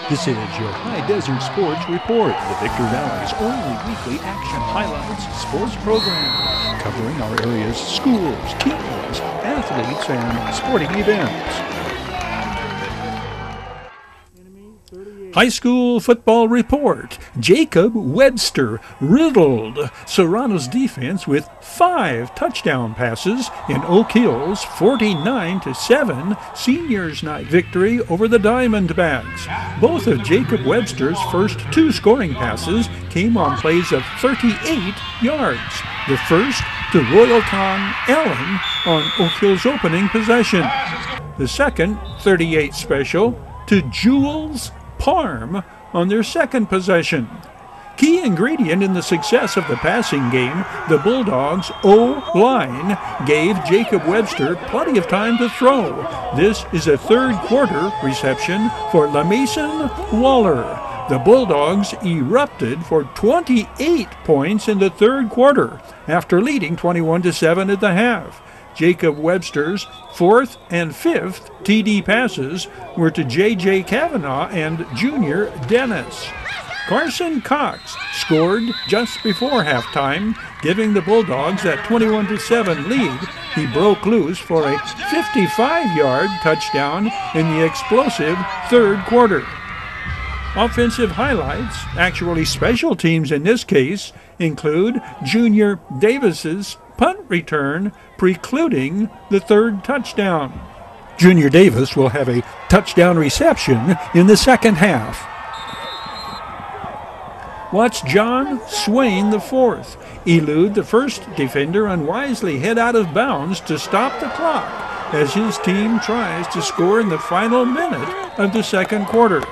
This is your High Desert Sports Report, the Victor Valley's only weekly action highlights sports program, covering our area's schools, teams, athletes, and sporting events. High school football report. Jacob Webster riddled Serrano's defense with 5 touchdown passes in Oak Hill's 49-7 seniors night victory over the Diamondbacks. Both of Jacob Webster's first 2 scoring passes came on plays of 38 yards. The first to Royalton Allen on Oak Hill's opening possession. The second 38 special to Jules Parm on their second possession. Key ingredient in the success of the passing game, the Bulldogs' O-line gave Jacob Webster plenty of time to throw. This is a third quarter reception for LaMason Waller. The Bulldogs erupted for 28 points in the third quarter after leading 21-7 at the half. Jacob Webster's 4th and 5th TD passes were to J.J. Kavanaugh and Junior Dennis. Carson Cox scored just before halftime, giving the Bulldogs that 21-7 lead. He broke loose for a 55-yard touchdown in the explosive third quarter. Offensive highlights, actually special teams in this case, include Junior Davis's punt return precluding the third touchdown. Junior Davis will have a touchdown reception in the second half. Watch John Swain IV elude the first defender and wisely head out of bounds to stop the clock as his team tries to score in the final minute of the second quarter.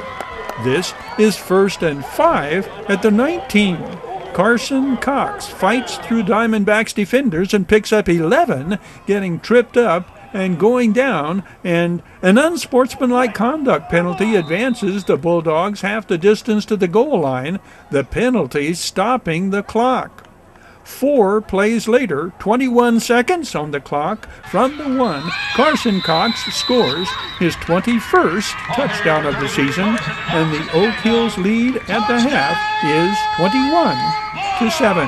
This is 1st and 5 at the 19. Carson Cox fights through Diamondbacks defenders and picks up 11, getting tripped up and going down, and an unsportsmanlike conduct penalty advances the Bulldogs half the distance to the goal line, the penalty stopping the clock. 4 plays later, 21 seconds on the clock, from the 1, Carson Cox scores his 21st touchdown of the season, and the Oak Hills lead at the half is 21-7.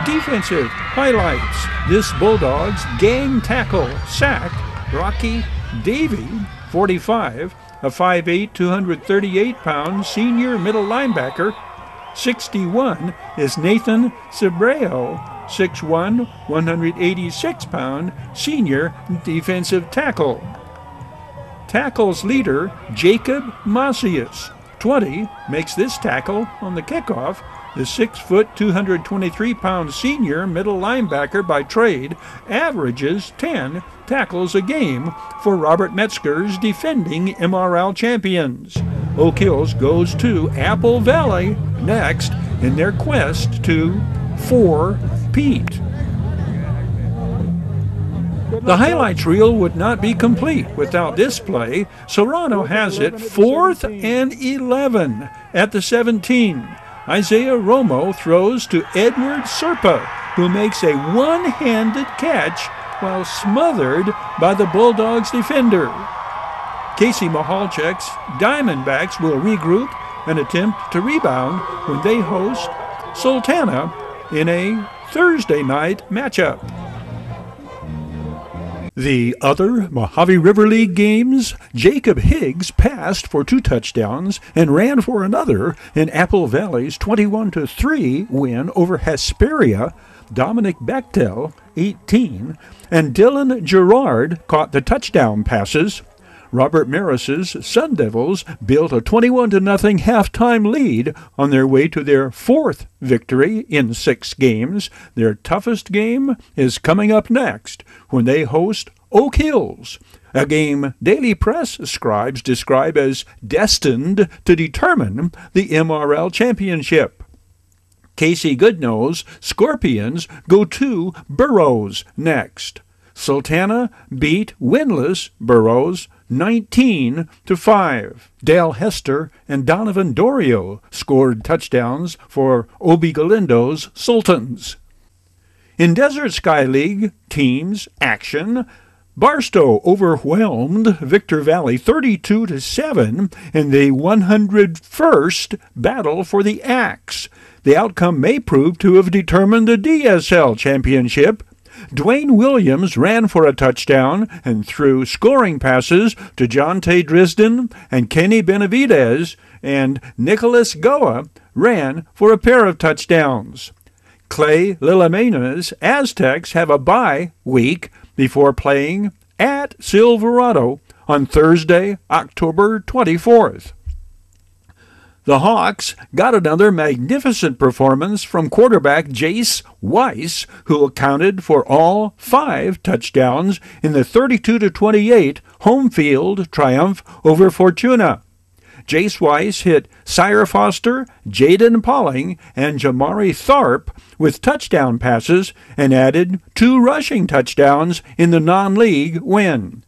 Defensive highlights. This Bulldogs gang tackle sack Rocky Davey, 45, a 5'8", 238-pound senior middle linebacker. 61 is Nathan Cebreo, 6'1", 186-pound senior defensive tackle. Tackles leader Jacob Macias, 20, makes this tackle on the kickoff. The 6', 223-pound senior middle linebacker by trade averages 10 tackles a game for Robert Metzger's defending MRL champions. Oak Hills goes to Apple Valley next in their quest to 4-peat. The highlights reel would not be complete without this play. Serrano has it 4th and 11 at the 17. Isaiah Romo throws to Edward Serpa, who makes a one-handed catch while smothered by the Bulldogs defender. Casey Mahalchek's Diamondbacks will regroup and attempt to rebound when they host Sultana in a Thursday night matchup. The other Mojave River League games, Jacob Higgs passed for 2 touchdowns and ran for another in Apple Valley's 21-3 win over Hesperia. Dominic Bechtel, 18, and Dylan Gerard caught the touchdown passes. Robert Maris's Sun Devils built a 21-0 halftime lead on their way to their 4th victory in 6 games. Their toughest game is coming up next when they host Oak Hills, a game Daily Press scribes describe as destined to determine the MRL championship. Casey Goodnow's Scorpions go to Burroughs next. Sultana beat winless Burroughs 19-5. Dale Hester and Donovan Dorio scored touchdowns for Obi Galindo's Sultans. In Desert Sky League teams action, Barstow overwhelmed Victor Valley 32-7 in the 101st Battle for the Axe. The outcome may prove to have determined the DSL championship. Dwayne Williams ran for a touchdown and threw scoring passes to Jonte Drisden and Kenny Benavidez, and Nicholas Goa ran for a pair of touchdowns. Clay Lillamena's Aztecs have a bye week before playing at Silverado on Thursday, October 24th. The Hawks got another magnificent performance from quarterback Jace Weiss, who accounted for all 5 touchdowns in the 32-28 home field triumph over Fortuna. Jace Weiss hit Sire Foster, Jaden Pauling, and Jamari Tharp with touchdown passes and added 2 rushing touchdowns in the non-league win.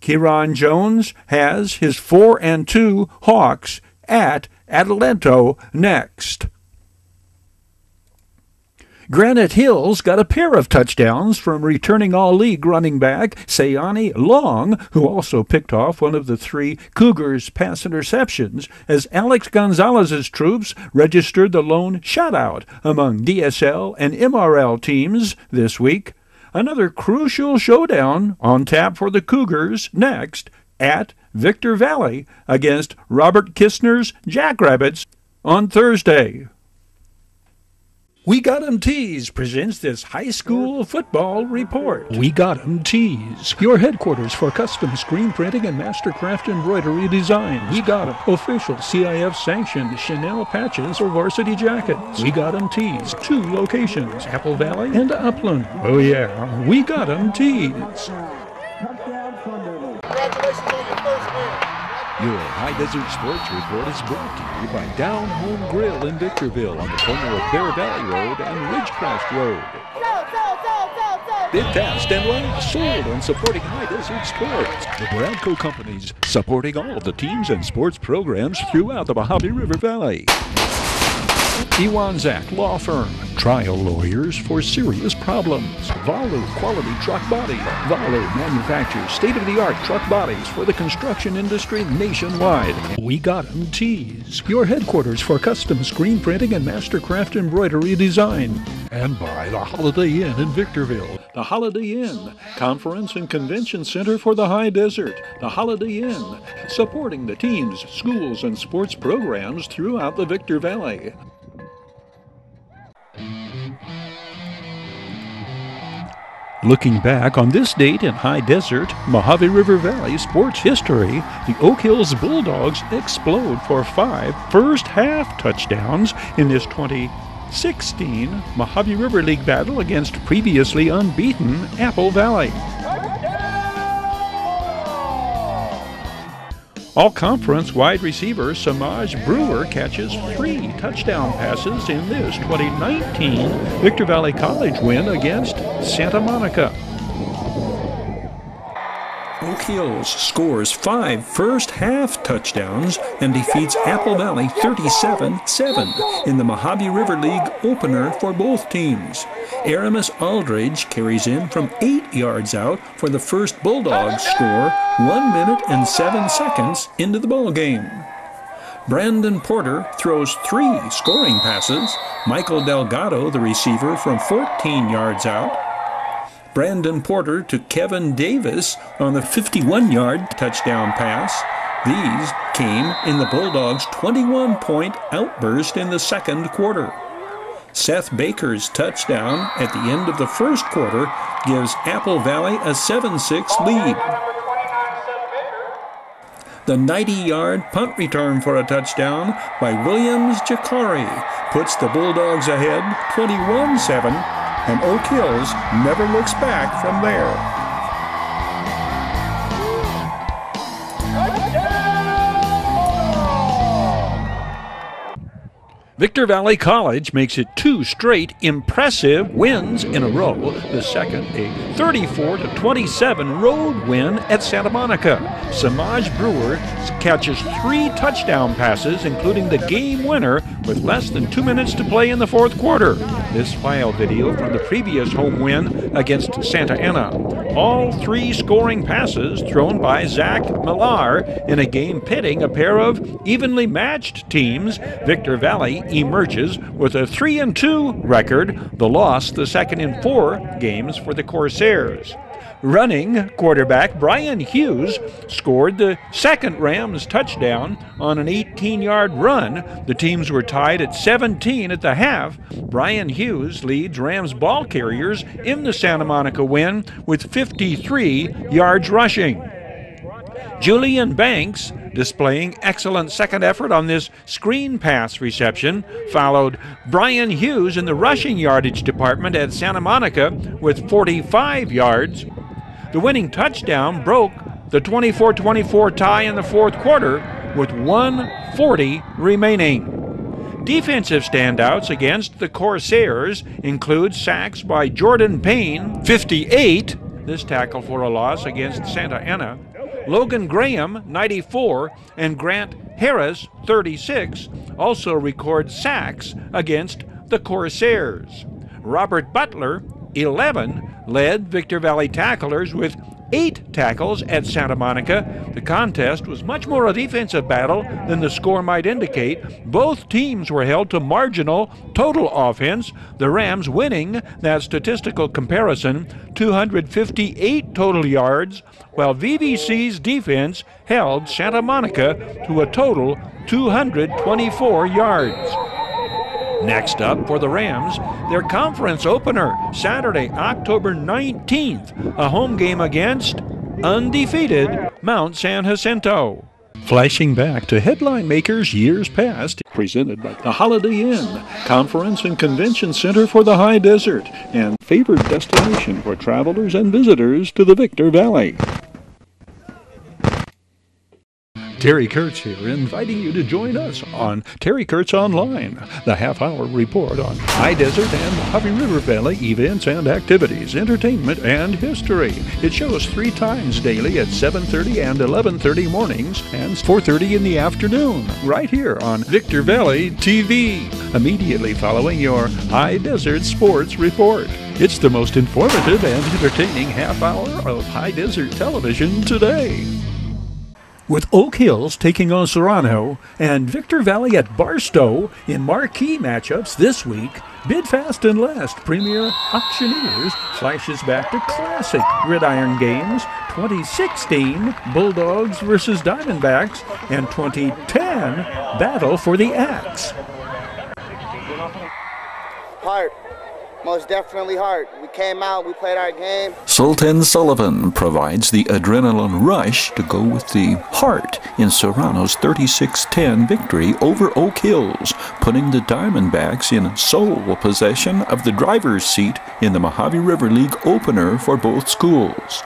Kieran Jones has his 4-2 Hawks at Adelanto next. Granite Hills got a pair of touchdowns from returning all-league running back Sayani Long, who also picked off one of the 3 Cougars' pass interceptions, as Alex Gonzalez's troops registered the lone shutout among DSL and MRL teams this week. Another crucial showdown on tap for the Cougars next at Victor Valley against Robert Kistner's Jackrabbits on Thursday. We Got 'em Tees presents this high school football report. We Got 'em Tees, your headquarters for custom screen printing and mastercraft embroidery designs. We Got 'em official CIF sanctioned Chanel patches or varsity jackets. We Got 'em Tees, 2 locations, Apple Valley and Upland. Oh yeah, We Got 'em Tees. Congratulations on your first win. Your High Desert Sports Report is brought to you by Down Home Grill in Victorville on the corner of Bear Valley Road and Ridgecrest Road. Bid fast and last, sold on supporting High Desert Sports. The Bradco Companies, supporting all of the teams and sports programs throughout the Mojave River Valley. Iwanzak Law Firm, trial lawyers for serious problems. Valu Quality Truck Body. Valu manufactures state-of-the-art truck bodies for the construction industry nationwide. We Got 'em Tees, your headquarters for custom screen printing and mastercraft embroidery design. And by the Holiday Inn in Victorville. The Holiday Inn, Conference and Convention Center for the High Desert. The Holiday Inn, supporting the teams, schools, and sports programs throughout the Victor Valley. Looking back on this date in High Desert, Mojave River Valley sports history, the Oak Hills Bulldogs explode for 5 first-half touchdowns in this 2016 Mojave River League battle against previously unbeaten Apple Valley. All-conference wide receiver Samaj Brewer catches 3 touchdown passes in this 2019 Victor Valley College win against Santa Monica. Oak Hills scores 5 first-half touchdowns and defeats Apple Valley 37-7 in the Mojave River League opener for both teams. Aramis Aldridge carries in from 8 yards out for the first Bulldogs score 1 minute and 7 seconds into the ballgame. Brandon Porter throws 3 scoring passes. Michael Delgado, the receiver, from 14 yards out. Brandon Porter to Kevin Davis on the 51-yard touchdown pass. These came in the Bulldogs' 21-point outburst in the second quarter. Seth Baker's touchdown at the end of the first quarter gives Apple Valley a 7-6 lead. The 90-yard punt return for a touchdown by Williams Jakari puts the Bulldogs ahead 21-7, and Oak Hills never looks back from there. Victor Valley College makes it 2 straight impressive wins in a row. The second, a 34-27 road win at Santa Monica. Samaj Brewer catches 3 touchdown passes, including the game winner with less than 2 minutes to play in the fourth quarter. This file video from the previous home win against Santa Ana. All 3 scoring passes thrown by Zach Millar in a game pitting a pair of evenly matched teams. Victor Valley emerges with a 3-2 record, the loss the second in 4 games for the Corsairs. Running quarterback Brian Hughes scored the second Rams touchdown on an 18-yard run. The teams were tied at 17 at the half. Brian Hughes leads Rams ball carriers in the Santa Monica win with 53 yards rushing. Julian Banks, displaying excellent second effort on this screen pass reception, followed Brian Hughes in the rushing yardage department at Santa Monica with 45 yards. The winning touchdown broke the 24-24 tie in the fourth quarter with 1:40 remaining. Defensive standouts against the Corsairs include sacks by Jordan Payne, 58, this tackle for a loss against Santa Ana, Logan Graham, 94, and Grant Harris, 36, also record sacks against the Corsairs. Robert Butler, 11, led Victor Valley tacklers with 8 tackles at Santa Monica. The contest was much more a defensive battle than the score might indicate. Both teams were held to marginal total offense, the Rams winning that statistical comparison, 258 total yards, while VVC's defense held Santa Monica to a total 224 yards. Next up for the Rams, their conference opener, Saturday, October 19th, a home game against undefeated Mount San Jacinto. Flashing back to headline makers years past, presented by the Holiday Inn, Conference and Convention Center for the High Desert, and favored destination for travelers and visitors to the Victor Valley. Terry Kurtz here, inviting you to join us on Terry Kurtz Online, the half-hour report on High Desert and Mojave River Valley events and activities, entertainment, and history. It shows 3 times daily at 7:30 and 11:30 mornings and 4:30 in the afternoon, right here on Victor Valley TV, immediately following your High Desert Sports Report. It's the most informative and entertaining half-hour of High Desert television today. With Oak Hills taking on Serrano and Victor Valley at Barstow in marquee matchups this week, Bid Fast and Last Premier Auctioneers flashes back to classic gridiron games, 2016 Bulldogs versus Diamondbacks and 2010 Battle for the Axe. Heart. Most definitely heart. We came out, we played our game. Sultan Sullivan provides the adrenaline rush to go with the heart in Serrano's 36-10 victory over Oak Hills, putting the Diamondbacks in sole possession of the driver's seat in the Mojave River League opener for both schools.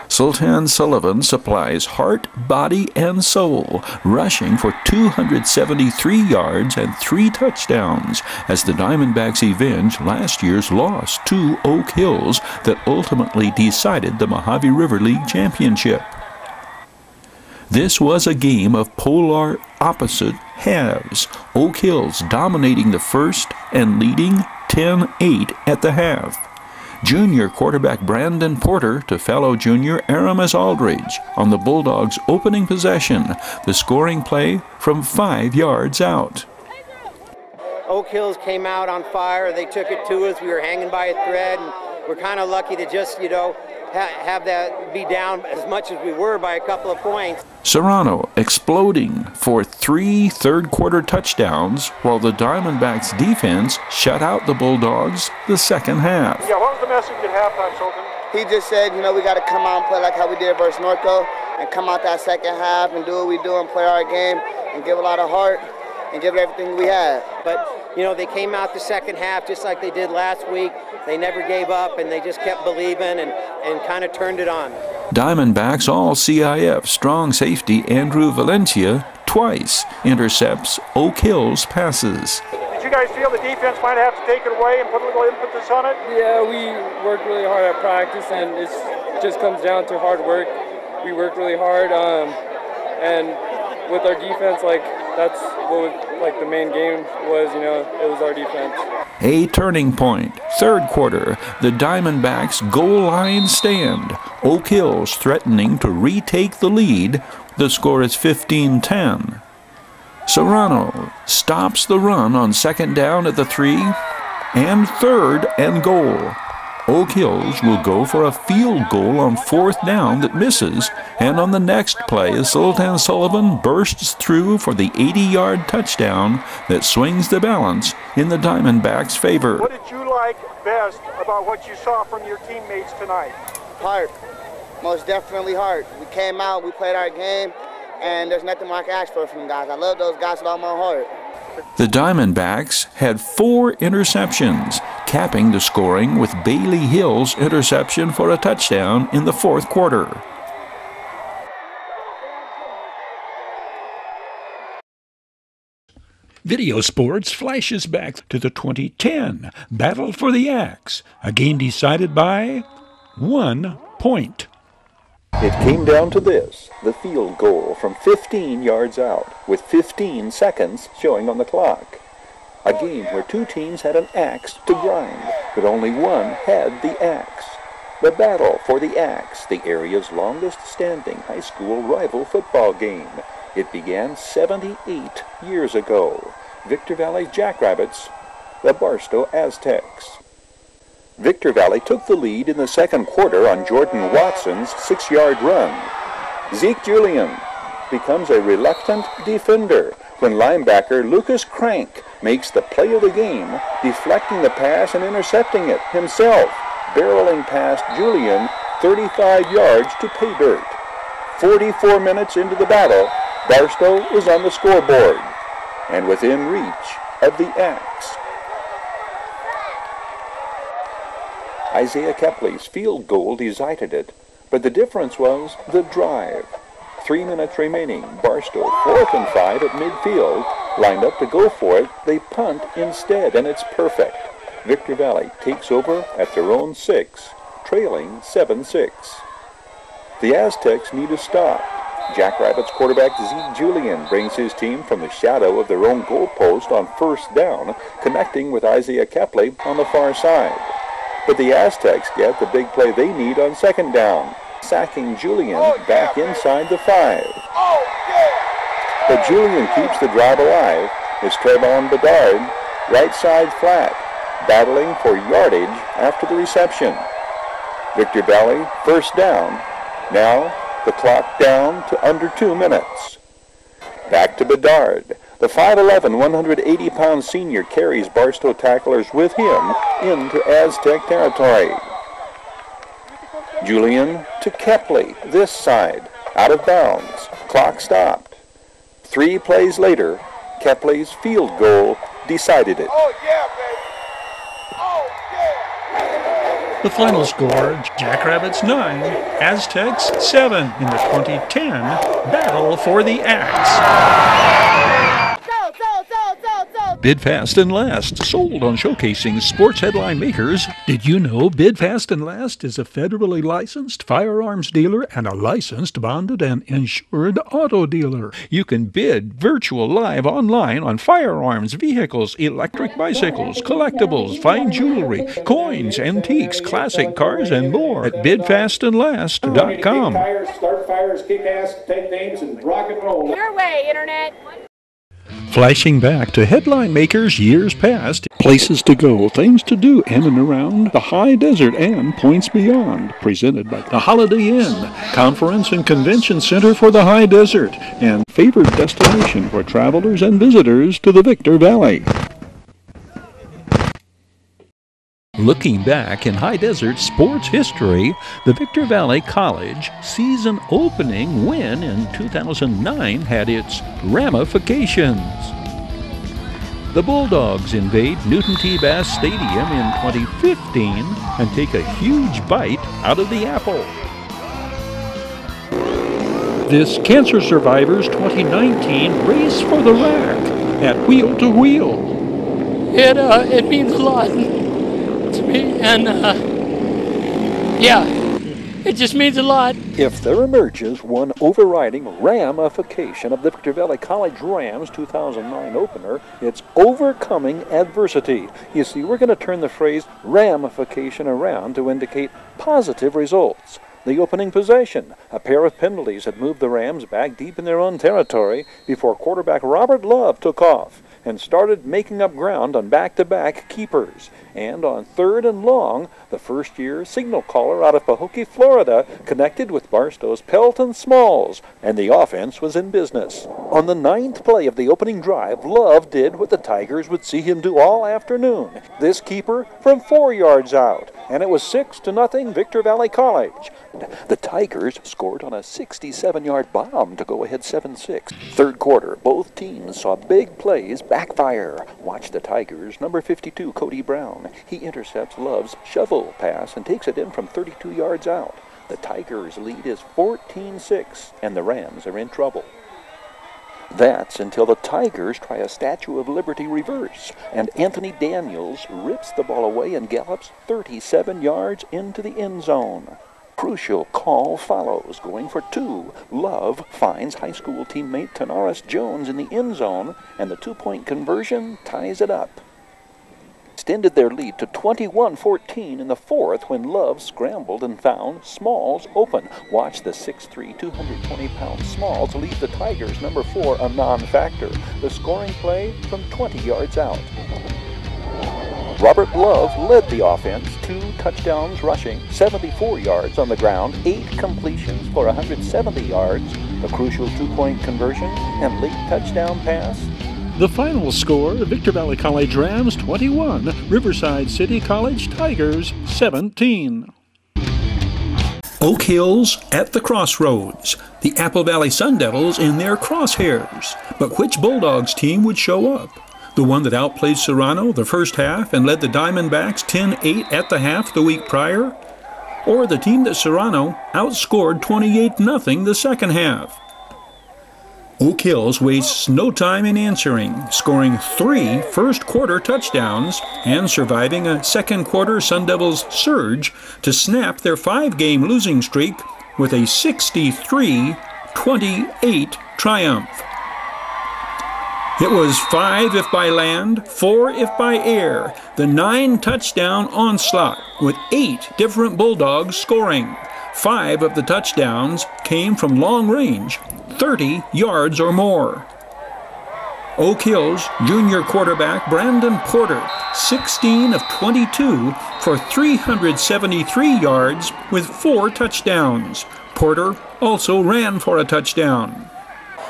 Sultan Sullivan supplies heart, body, and soul, rushing for 273 yards and 3 touchdowns as the Diamondbacks avenge last year's loss to Oak Hills that ultimately decided the Mojave River League championship. This was a game of polar opposite halves, Oak Hills dominating the first and leading 10-8 at the half. Junior quarterback Brandon Porter to fellow junior Aramis Aldridge on the Bulldogs' opening possession, the scoring play from 5 yards out. Oak Hills came out on fire. They took it to us. We were hanging by a thread, and we're kind of lucky to just, have that be down as much as we were by a couple of points. Serrano exploding for 3 third-quarter touchdowns, while the Diamondbacks' defense shut out the Bulldogs the second half. Yeah, what was the message at halftime, Sultan? He just said, we got to come out and play like how we did versus Norco and come out that second half and do what we do and play our game and give a lot of heart and give it everything we had. But, they came out the second half just like they did last week. They never gave up, and they just kept believing and kind of turned it on. Diamondbacks All-CIF strong safety Andrew Valencia twice intercepts Oak Hills passes. Did you guys feel the defense might have to take it away and put a little impetus on it? Yeah, we worked really hard at practice, and it just comes down to hard work. We worked really hard, and with our defense, that's what the main game was. It was our defense. A turning point. Third quarter. The Diamondbacks' goal line stand. Oak Hills threatening to retake the lead. The score is 15-10. Serrano stops the run on second down at the 3 and third and goal. Oak Hills will go for a field goal on fourth down that misses, and on the next play, Sultan Sullivan bursts through for the 80-yard touchdown that swings the balance in the Diamondbacks' favor. What did you like best about what you saw from your teammates tonight? Heart. Most definitely heart. We came out, we played our game, and there's nothing more I can ask for from them guys. I love those guys with all my heart. The Diamondbacks had 4 interceptions, capping the scoring with Bailey Hill's interception for a touchdown in the fourth quarter. Video Sports flashes back to the 2010 Battle for the Axe, a game decided by 1 point. It came down to this, the field goal from 15 yards out, with 15 seconds showing on the clock. A game where 2 teams had an axe to grind, but only one had the axe. The battle for the axe, the area's longest-standing high school rival football game. It began 78 years ago. Victor Valley's Jackrabbits, the Barstow Aztecs. Victor Valley took the lead in the second quarter on Jordan Watson's 6-yard run. Zeke Julian becomes a reluctant defender when linebacker Lucas Crank makes the play of the game, deflecting the pass and intercepting it himself, barreling past Julian 35 yards to pay dirt. 44 minutes into the battle, Barstow is on the scoreboard and within reach of the axe. Isaiah Kepley's field goal decided it, but the difference was the drive. 3 minutes remaining, Barstow 4th and 5 at midfield, lined up to go for it. They punt instead, and it's perfect. Victor Valley takes over at their own 6, trailing 7-6. The Aztecs need a stop. Jackrabbits quarterback Zeke Julian brings his team from the shadow of their own goalpost on first down, connecting with Isaiah Kepley on the far side. But the Aztecs get the big play they need on second down, sacking Julian back inside the 5. But Julian keeps the drive alive. It's Trayvon Bedard, right side flat, battling for yardage after the reception. Victor Valley, first down. Now the clock down to under 2 minutes. Back to Bedard. The 5'11", 180-pound senior carries Barstow tacklers with him into Aztec territory. Julian to Kepley, this side, out of bounds. Clock stopped. 3 plays later, Kepley's field goal decided it. The final score, Jackrabbits 9, Aztecs 7 in the 2010 Battle for the Axe. Bid fast and last, sold on showcasing sports headline makers. Did you know Bid Fast and Last is a federally licensed firearms dealer and a licensed, bonded, and insured auto dealer? You can bid virtual live online on firearms, vehicles, electric bicycles, collectibles, fine jewelry, coins, antiques, classic cars, and more at bidfastandlast.com. Tires, start fires, kick ass, take names, and rock and roll. Your way, Internet. Flashing back to headline makers years past, places to go, things to do in and around the high desert and points beyond, presented by the Holiday Inn, Conference and Convention Center for the High Desert, and favored destination for travelers and visitors to the Victor Valley. Looking back in high desert sports history, the Victor Valley College season opening win in 2009 had its ramifications. The Bulldogs invade Newton T. Bass Stadium in 2015 and take a huge bite out of the apple. This Cancer Survivors 2019 Race for the Rack at Wheel to Wheel. It means a lot to me, and yeah, It just means a lot. If there emerges one overriding ramification of the Victor Valley College Rams 2009 opener, it's overcoming adversity. You see, we're going to turn the phrase ramification around to indicate positive results. The opening possession, a pair of penalties had moved the Rams back deep in their own territory before quarterback Robert Love took off and started making up ground on back-to-back keepers. And on 3rd and long, the first-year signal caller out of Pahokee, Florida, connected with Barstow's Pelton Smalls, and the offense was in business. On the 9th play of the opening drive, Love did what the Tigers would see him do all afternoon. This keeper from 4 yards out, and it was 6-0 Victor Valley College. The Tigers scored on a 67-yard bomb to go ahead 7-6. Third quarter, both teams saw big plays backfire. Watch the Tigers, number 52, Cody Brown. He intercepts Love's shovel pass and takes it in from 32 yards out. The Tigers' lead is 14-6, and the Rams are in trouble. That's until the Tigers try a Statue of Liberty reverse, and Anthony Daniels rips the ball away and gallops 37 yards into the end zone. Crucial call follows, going for 2. Love finds high school teammate Tanaris Jones in the end zone, and the 2-point conversion ties it up. Extended their lead to 21-14 in the fourth when Love scrambled and found Smalls open. Watch the 6'3", 220-pound Smalls leave the Tigers, number 4, a non-factor. The scoring play from 20 yards out. Robert Love led the offense, 2 touchdowns rushing, 74 yards on the ground, 8 completions for 170 yards, the crucial 2-point conversion and late touchdown pass. The final score, Victor Valley College Rams 21, Riverside City College Tigers 17. Oak Hills at the crossroads. The Apple Valley Sun Devils in their crosshairs. But which Bulldogs team would show up? The one that outplayed Serrano the first half and led the Diamondbacks 10-8 at the half the week prior? Or the team that Serrano outscored 28-0 the second half? Oak Hills wastes no time in answering, scoring 3 first-quarter touchdowns and surviving a second-quarter Sun Devils surge to snap their 5-game losing streak with a 63-28 triumph. It was 5 if by land, 4 if by air, the 9-touchdown onslaught with 8 different Bulldogs scoring. 5 of the touchdowns came from long range, 30 yards or more. Oak Hills junior quarterback Brandon Porter, 16 of 22 for 373 yards with 4 touchdowns. Porter also ran for a touchdown.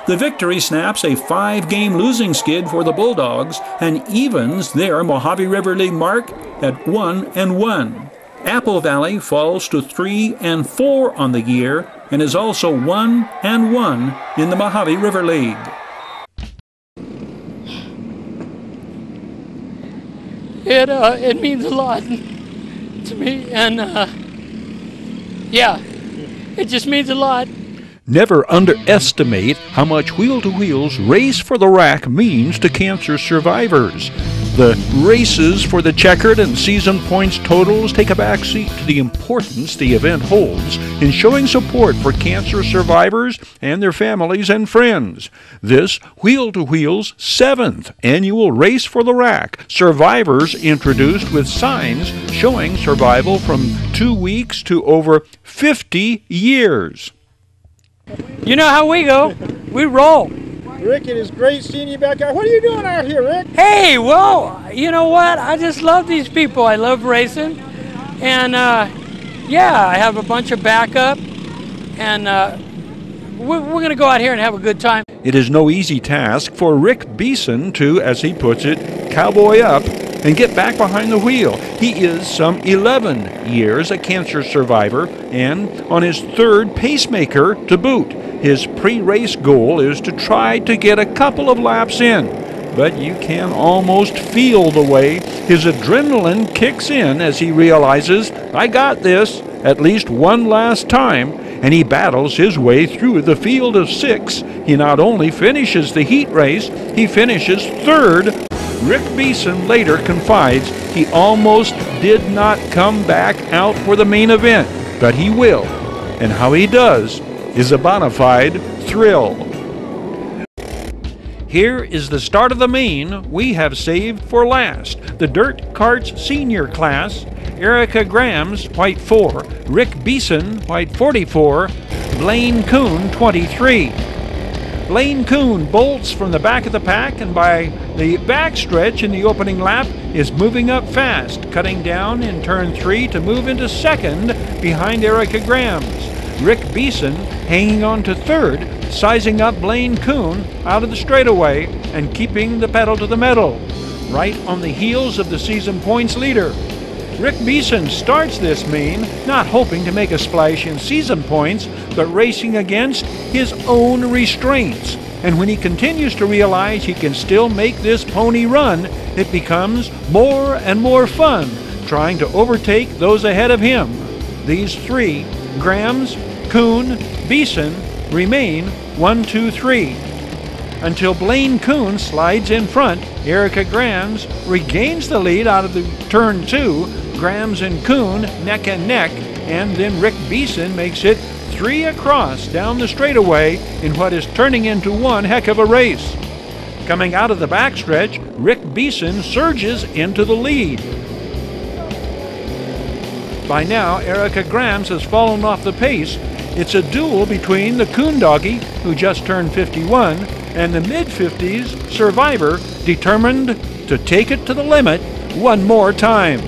The victory snaps a 5-game losing skid for the Bulldogs and evens their Mojave River League mark at 1-1. Apple Valley falls to 3-4 on the year and is also 1-1 in the Mojave River League. It means a lot to me, and yeah, it just means a lot. Never underestimate how much Wheel to Wheels Race for the Rack means to cancer survivors. The races for the checkered and season points totals take a backseat to the importance the event holds in showing support for cancer survivors and their families and friends. This Wheel to Wheels 7th annual Race for the Rack, survivors introduced with signs showing survival from 2 weeks to over 50 years. You know how we go. We roll. Rick, it is great seeing you back out. What are you doing out here, Rick? Hey, well, you know what? I just love these people. I love racing. And, yeah, I have a bunch of backup. And we're going to go out here and have a good time. It is no easy task for Rick Beeson to, as he puts it, cowboy up and get back behind the wheel. He is some 11 years a cancer survivor and on his 3rd pacemaker to boot. His pre-race goal is to try to get a couple of laps in, but you can almost feel the way his adrenaline kicks in as he realizes, I got this, at least one last time, and he battles his way through the field of 6. He not only finishes the heat race, he finishes 3rd. Rick Beeson later confides he almost did not come back out for the main event, but he will and how he does is a bona fide thrill. Here is the start of the main we have saved for last. The Dirt Carts Senior Class. Erica Grams, white 4. Rick Beeson, white 44. Blaine Kuhn, 23. Blaine Kuhn bolts from the back of the pack, and by the backstretch in the opening lap is moving up fast, cutting down in turn 3 to move into second behind Erica Grams. Rick Beeson hanging on to third, sizing up Blaine Kuhn out of the straightaway and keeping the pedal to the metal, right on the heels of the season points leader. Rick Beeson starts this main not hoping to make a splash in season points, but racing against his own restraints. And when he continues to realize he can still make this pony run, it becomes more and more fun trying to overtake those ahead of him. These three, Grams, Kuhn, Beeson, remain 1, 2, 3. Until Blaine Kuhn slides in front, Erica Grams regains the lead out of the turn 2, Grams and Kuhn neck and neck, and then Rick Beeson makes it 3 across down the straightaway in what is turning into one heck of a race. Coming out of the backstretch, Rick Beeson surges into the lead. By now, Erica Grams has fallen off the pace. It's a duel between the Kuhn doggy, who just turned 51, and the mid-50s Survivor, determined to take it to the limit one more time.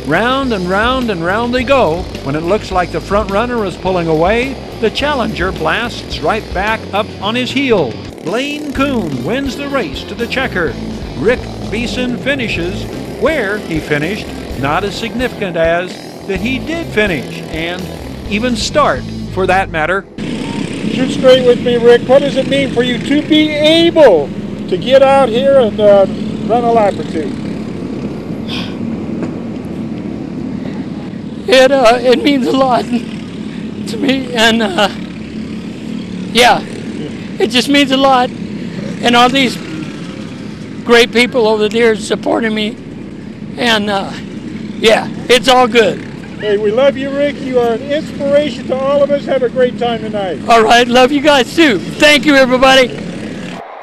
Round and round and round they go. When it looks like the front runner is pulling away, the challenger blasts right back up on his heels. Blaine Kuhn wins the race to the checker. Rick Beeson finishes where he finished, not as significant as that he did finish, and even start, for that matter. Shoot straight with me, Rick. What does it mean for you to be able to get out here and run a lap or two? It means a lot to me, and yeah, it just means a lot. And all these great people over the years supporting me, and yeah, it's all good. Hey, we love you, Rick. You are an inspiration to all of us. Have a great time tonight. All right, love you guys too. Thank you, everybody.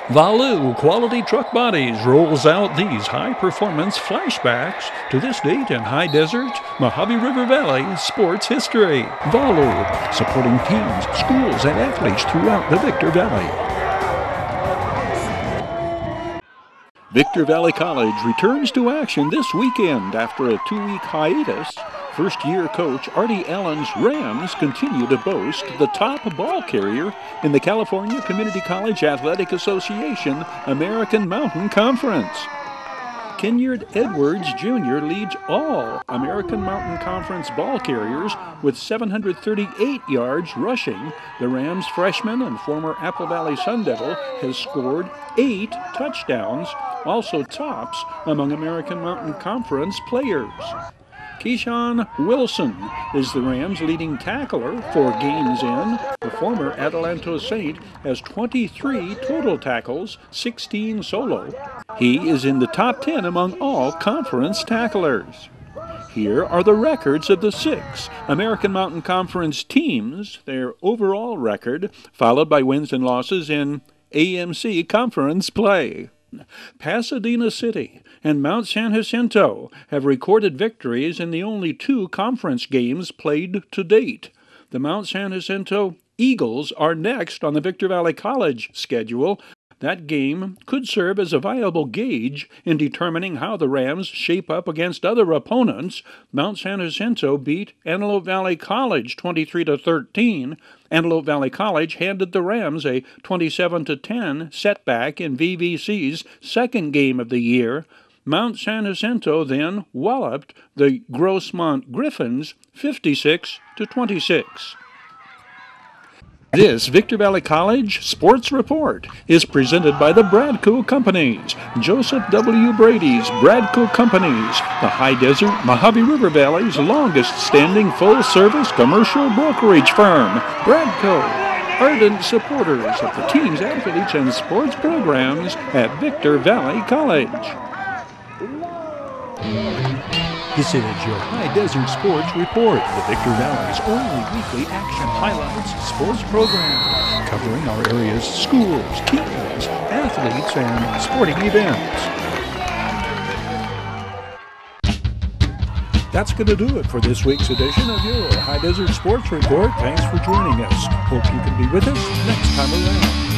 Valu Quality Truck Bodies rolls out these high-performance flashbacks to this date in high desert, Mojave River Valley sports history. Valu, supporting teams, schools, and athletes throughout the Victor Valley. Victor Valley College returns to action this weekend after a 2-week hiatus. First-year coach Artie Allen's Rams continue to boast the top ball carrier in the California Community College Athletic Association American Mountain Conference. Kenyard Edwards Jr. leads all American Mountain Conference ball carriers with 738 yards rushing. The Rams freshman and former Apple Valley Sun Devil has scored 8 touchdowns, also tops among American Mountain Conference players. Keyshawn Wilson is the Rams' leading tackler, 4 games in. The former Adelanto Saint has 23 total tackles, 16 solo. He is in the top 10 among all conference tacklers. Here are the records of the 6 American Mountain Conference teams, their overall record, followed by wins and losses in AMC conference play. Pasadena City and Mount San Jacinto have recorded victories in the only 2 conference games played to date. The Mount San Jacinto Eagles are next on the Victor Valley College schedule. That game could serve as a viable gauge in determining how the Rams shape up against other opponents. Mount San Jacinto beat Antelope Valley College 23-13. Antelope Valley College handed the Rams a 27-10 setback in VVC's second game of the year. Mount San Jacinto then walloped the Grossmont Griffins 56-26. This Victor Valley College Sports Report is presented by the Bradco Companies, Joseph W. Brady's Bradco Companies, the High Desert Mojave River Valley's longest-standing full-service commercial brokerage firm. Bradco, ardent supporters of the team's athletes and sports programs at Victor Valley College. This is your High Desert Sports Report, the Victor Valley's only weekly action highlights sports program, covering our area's schools, teams, athletes, and sporting events. That's going to do it for this week's edition of your High Desert Sports Report. Thanks for joining us. Hope you can be with us next time around.